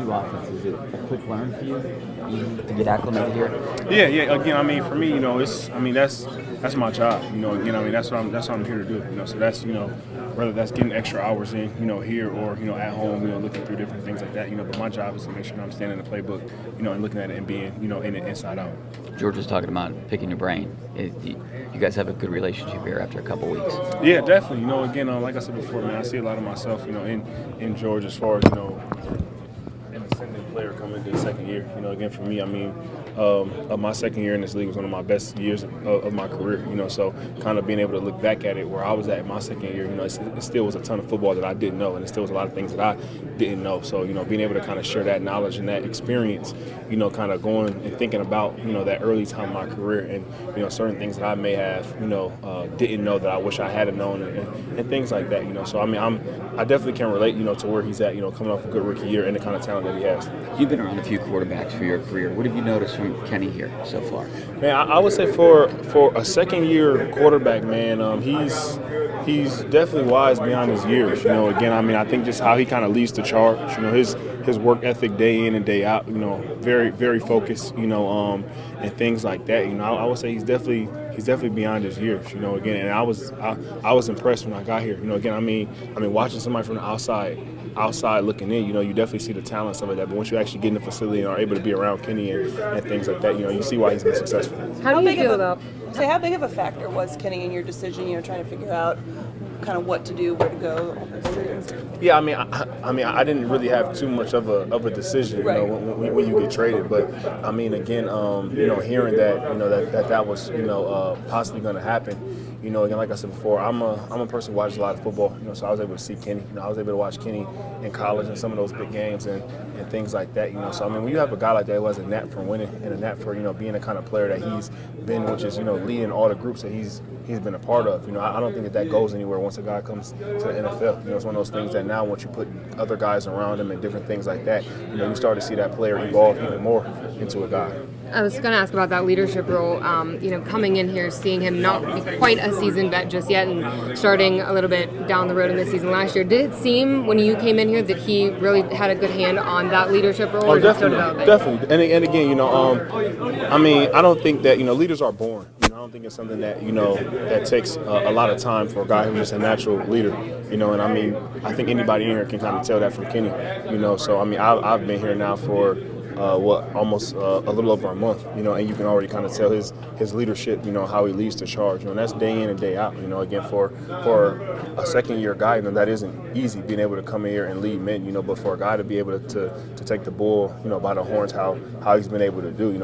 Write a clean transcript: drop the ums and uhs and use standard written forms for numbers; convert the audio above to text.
new offense? Is it a quick learn for you, to get acclimated here? Yeah. Again, I mean, for me, that's my job. Again, I mean, that's what I'm here to do. So that's whether that's getting extra hours in, here or at home, looking through different things like that. But my job is to make sure I'm standing in the playbook, and looking at it and being, in it inside out. George was talking about picking your brain. You guys have a good relationship here after a couple weeks. Yeah, definitely. Again, like I said before, man, I see a lot of myself, in George as far as, an ascending player coming into the second year. Again, for me, I mean, my second year in this league was one of my best years of my career. So kind of being able to look back at it where I was at in my second year, it still was a ton of football that I didn't know, and it still was a lot of things that I didn't know. So, being able to kind of share that knowledge and that experience, kind of going and thinking about, that early time of my career and, certain things that I may have, didn't know that I wish I had known and things like that, So, I mean, I definitely can relate, to where he's at, coming off a good rookie year and the kind of talent that he has. You've been around a few quarterbacks for your career. What have you noticed from Kenny here so far? Man, I would say for a second-year quarterback, man, he's definitely wise beyond his years. Again, I mean, I think just how he kind of leads the charge. His work ethic day in and day out. Very very focused. And things like that. I would say he's definitely beyond his years. Again, and I was impressed when I got here. Again, I mean, watching somebody from the outside looking in, you definitely see the talent, some of that. But once you actually get in the facility and are able to be around Kenny and things like that, you see why he's been successful. How do you feel about? So how big of a factor was Kenny in your decision? Trying to figure out kind of what to do, where to go. Yeah, I mean, I didn't really have too much of a decision, right. When you get traded. But I mean, again, hearing that that was possibly going to happen. Again, like I said before, I'm a person who watches a lot of football. So I was able to see Kenny. I was able to watch Kenny in college and some of those big games and things like that. So I mean, when you have a guy like that who has a knack for winning and a knack for being the kind of player that he's been, which is leading all the groups that he's been a part of. I don't think that goes anywhere once a guy comes to the NFL. It's one of those things that now once you put other guys around him and different things like that, you start to see that player evolve even more into a guy. I was going to ask about that leadership role. Coming in here, seeing him not be quite a seasoned vet just yet, and starting a little bit down the road in this season last year. Did it seem when you came in here that he really had a good hand on that leadership role? Oh, definitely. And again, I mean, I don't think that leaders are born. I don't think it's something that that takes a lot of time for a guy who's just a natural leader. And I mean, I think anybody in here can kind of tell that from Kenny. So I mean, I've been here now for. Almost a little over a month, and you can already kind of tell his leadership, how he leads the charge, and that's day in and day out, again, for a second-year guy, that isn't easy, being able to come in here and lead men, but for a guy to be able to take the bull, by the horns, how he's been able to do,